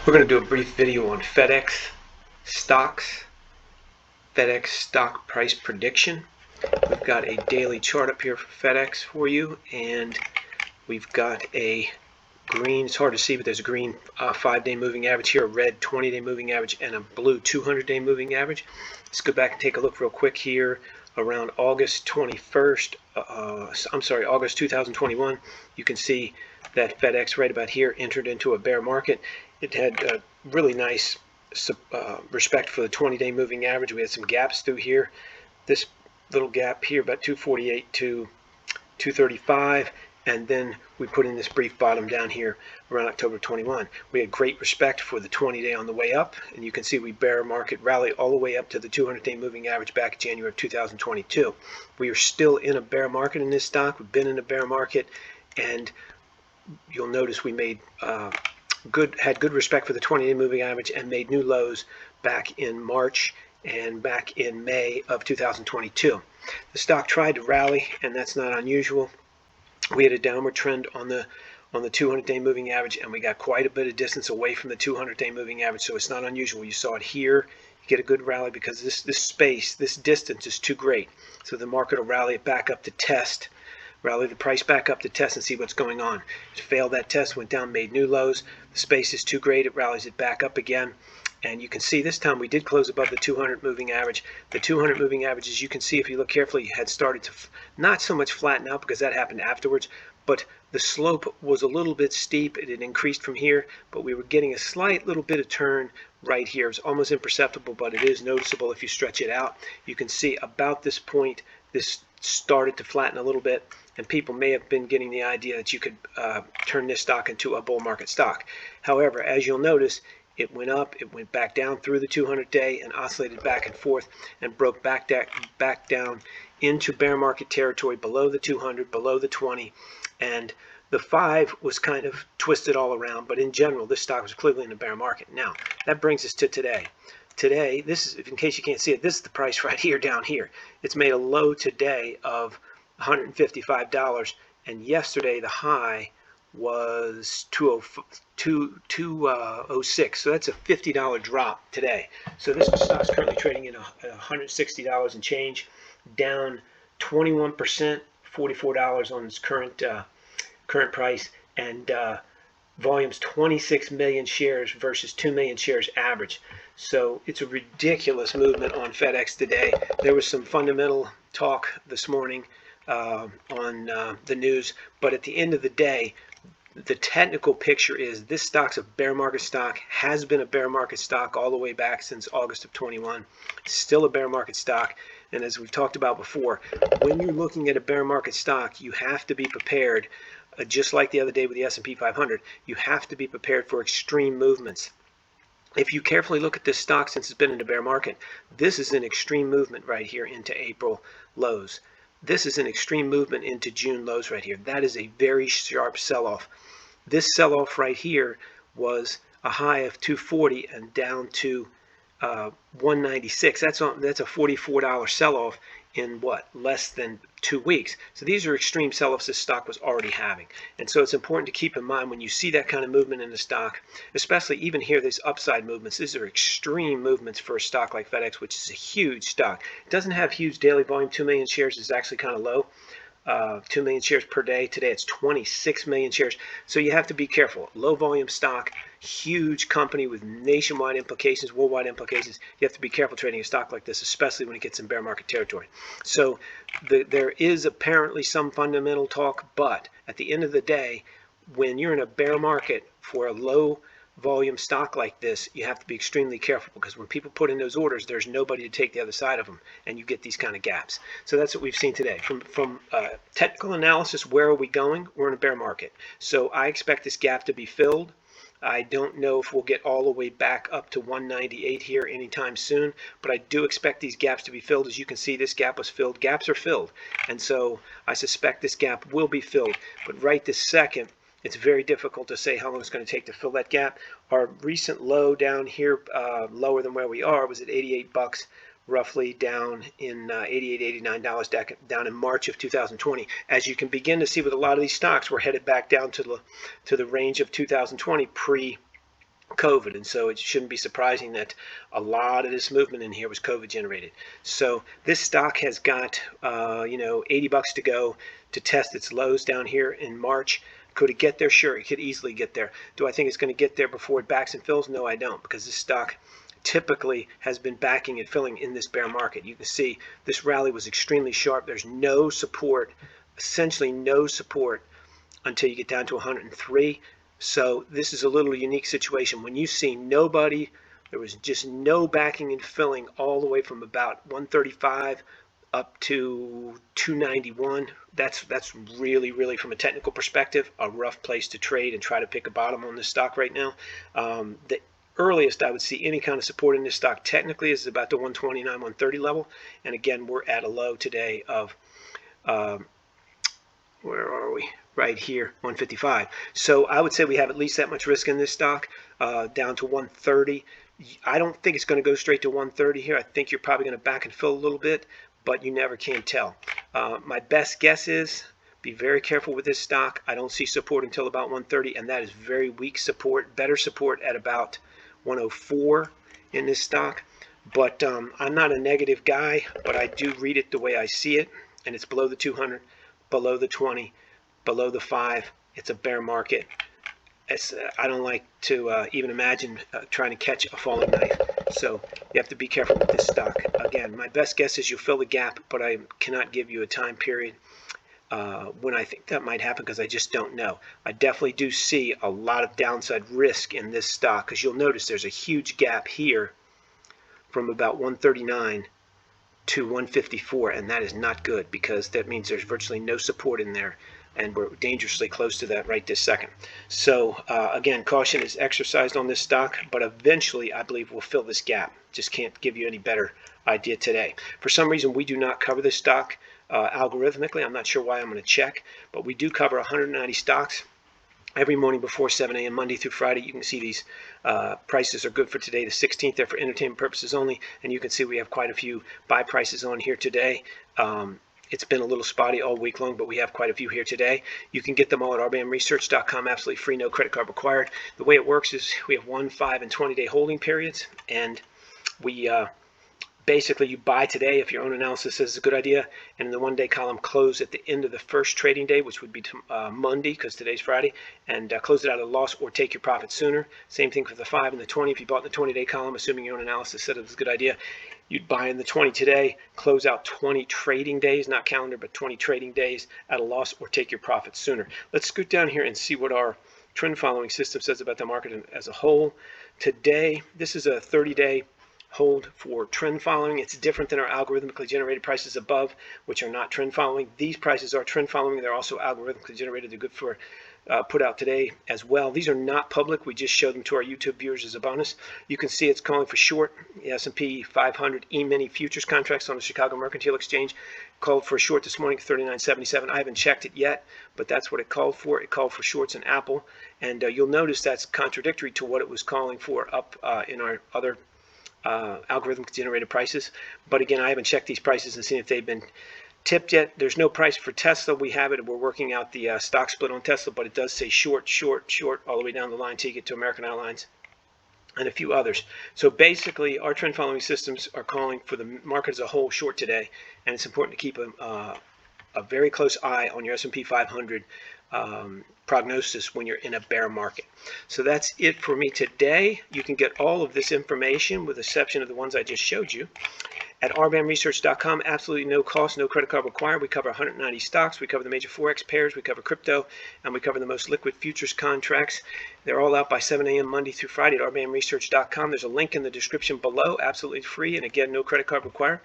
We're going to do a brief video on Fedex stocks, Fedex Stock Price Prediction. We've got a daily chart up here for FedEx for you, and we've got a green, it's hard to see, but there's a green 5-day moving average here, a red 20-day moving average, and a blue 200-day moving average. Let's go back and take a look real quick here around August 21st, August 2021. You can see that FedEx right about here entered into a bear market. It had really nice respect for the 20-day moving average. We had some gaps through here. This little gap here about 248 to 235, and then we put in this brief bottom down here around October 21. We had great respect for the 20-day on the way up, and you can see we bear market rally all the way up to the 200-day moving average back in January of 2022. We are still in a bear market in this stock. We've been in a bear market, and you'll notice we made had good respect for the 20-day moving average and made new lows back in March and back in May of 2022. The stock tried to rally, and that's not unusual. We had a downward trend on the 200-day moving average, and we got quite a bit of distance away from the 200-day moving average, so it's not unusual. You saw it here. You get a good rally because this space, this distance is too great. So the market will rally it back up to test, rally the price back up to test and see what's going on. It failed that test, went down, made new lows. The space is too great. It rallies it back up again. And you can see this time we did close above the 200 moving average. The 200 moving average, as you can see if you look carefully, had started to not so much flatten out because that happened afterwards, but the slope was a little bit steep. It had increased from here, but we were getting a slight little bit of turn right here. It's almost imperceptible, but it is noticeable if you stretch it out. You can see about this point, this started to flatten a little bit, and people may have been getting the idea that you could turn this stock into a bull market stock. However, as you'll notice, it went up, it went back down through the 200-day and oscillated back and forth and broke back down into bear market territory below the 200, below the 20, and the 5 was kind of twisted all around, but in general, this stock was clearly in a bear market. Now, that brings us to today. Today, this is, in case you can't see it, this is the price right here down here. It's made a low today of $155, and yesterday the high was 206, so that's a $50 drop today. So this stock's currently trading at $160 and change, down 21%, $44 on its current price, and volume's 26 million shares versus 2 million shares average. So it's a ridiculous movement on FedEx today. There was some fundamental talk this morning on the news, but at the end of the day, the technical picture is this stock's a bear market stock, has been a bear market stock all the way back since August of 21, still a bear market stock. And as we've talked about before, when you're looking at a bear market stock, you have to be prepared, just like the other day with the S&P 500, you have to be prepared for extreme movements. If you carefully look at this stock since it's been in a bear market, this is an extreme movement right here into April lows. This is an extreme movement into June lows right here. That is a very sharp sell-off. This sell-off right here was a high of 240 and down to 196. That's a $44 sell-off in what, less than 2 weeks. So these are extreme sell-offs this stock was already having, and so it's important to keep in mind when you see that kind of movement in the stock, especially even here, these upside movements. These are extreme movements for a stock like FedEx, which is a huge stock. It doesn't have huge daily volume. 2 million shares is actually kind of low. 2 million shares per day. Today it's 26 million shares. So you have to be careful. Low volume stock, huge company with nationwide implications, worldwide implications. You have to be careful trading a stock like this, especially when it gets in bear market territory. So there is apparently some fundamental talk, but at the end of the day, when you're in a bear market for a low volume stock like this, you have to be extremely careful, because when people put in those orders, there's nobody to take the other side of them, and you get these kind of gaps. So that's what we've seen today. From technical analysis, where are we going? We're in a bear market. So I expect this gap to be filled. I don't know if we'll get all the way back up to 198 here anytime soon, but I do expect these gaps to be filled. As you can see, this gap was filled. Gaps are filled, and so I suspect this gap will be filled. But right this second, it's very difficult to say how long it's going to take to fill that gap. Our recent low down here, lower than where we are, was at 88 bucks, roughly down in $88, $89 down in March of 2020. As you can begin to see with a lot of these stocks, we're headed back down to the range of 2020 pre COVID, and so it shouldn't be surprising that a lot of this movement in here was COVID generated. So this stock has got 80 bucks to go to test its lows down here in March. Could it get there? Sure, it could easily get there. Do I think it's going to get there before it backs and fills? No, I don't, because this stock typically has been backing and filling in this bear market. You can see this rally was extremely sharp. There's no support, essentially no support, until you get down to 103. So this is a little unique situation. When you see nobody, there was just no backing and filling all the way from about 135 up to 291. That's really, from a technical perspective, a rough place to trade and try to pick a bottom on this stock right now. The earliest I would see any kind of support in this stock technically is about the 129, 130 level. And again, we're at a low today of where are we? Right here, 155. So I would say we have at least that much risk in this stock, down to 130. I don't think it's going to go straight to 130 here. I think you're probably going to back and fill a little bit, but you never can tell. My best guess is be very careful with this stock. I don't see support until about 130, and that is very weak support. Better support at about 104 in this stock. But I'm not a negative guy, but I do read it the way I see it, and it's below the 200, below the 20, below the 5. It's a bear market. I don't like to even imagine trying to catch a falling knife. So you have to be careful with this stock. Again, my best guess is you'll fill the gap, but I cannot give you a time period when I think that might happen, because I just don't know. I definitely do see a lot of downside risk in this stock, because you'll notice there's a huge gap here from about 139 to 154, and that is not good, because that means there's virtually no support in there, and we're dangerously close to that right this second. So again, caution is exercised on this stock, but eventually I believe we'll fill this gap. Just can't give you any better idea today. For some reason, we do not cover this stock algorithmically. I'm not sure why. I'm going to check, but we do cover 190 stocks every morning before 7 a.m. Monday through Friday. You can see these prices are good for today, the 16th. They're for entertainment purposes only, and you can see we have quite a few buy prices on here today. It's been a little spotty all week long, but we have quite a few here today. You can get them all at rbamresearch.com, absolutely free, no credit card required. The way it works is we have 1, 5, and 20-day holding periods, and we basically, you buy today if your own analysis says it's a good idea, and in the 1-day column, close at the end of the first trading day, which would be Monday, because today's Friday, and close it out at a loss or take your profit sooner. Same thing for the 5 and the 20. If you bought in the 20-day column, assuming your own analysis said it was a good idea, you'd buy in the 20 today, close out 20 trading days, not calendar, but 20 trading days at a loss or take your profit sooner. Let's scoot down here and see what our trend following system says about the market as a whole. Today, this is a 30-day hold for trend following. It's different than our algorithmically generated prices above, which are not trend following. These prices are trend following. They're also algorithmically generated. They're good for put out today as well. These are not public. We just showed them to our YouTube viewers as a bonus. You can see it's calling for short. The S&P 500 E-mini futures contracts on the Chicago Mercantile Exchange called for a short this morning, 39.77. I haven't checked it yet, but that's what it called for. It called for shorts in Apple, and you'll notice that's contradictory to what it was calling for up in our other algorithmically generated prices. But again, I haven't checked these prices and seen if they've been tipped yet. There's no price for Tesla. We have it. We're working out the stock split on Tesla, but it does say short, short, short all the way down the line till you get to American Airlines and a few others. So basically, our trend following systems are calling for the market as a whole short today, and it's important to keep a very close eye on your S&P 500 prognosis when you're in a bear market. So that's it for me today. You can get all of this information, with the exception of the ones I just showed you, at rbamresearch.com. Absolutely no cost, no credit card required. We cover 190 stocks. We cover the major forex pairs. We cover crypto, and we cover the most liquid futures contracts. They're all out by 7 a.m. Monday through Friday at rbamresearch.com. There's a link in the description below, absolutely free, and again, no credit card required.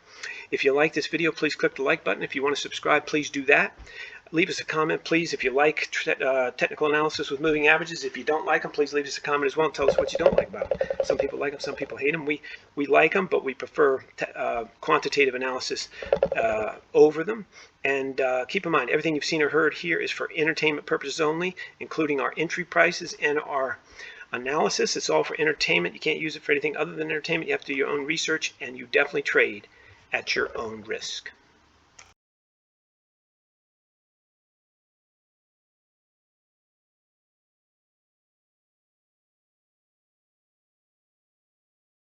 If you like this video, please click the like button. If you want to subscribe, please do that. Leave us a comment, please, if you like technical analysis with moving averages. If you don't like them, please leave us a comment as well and tell us what you don't like about them. Some people like them, some people hate them. We like them, but we prefer quantitative analysis over them. And keep in mind, everything you've seen or heard here is for entertainment purposes only, including our entry prices and our analysis. It's all for entertainment. You can't use it for anything other than entertainment. You have to do your own research, and you definitely trade at your own risk.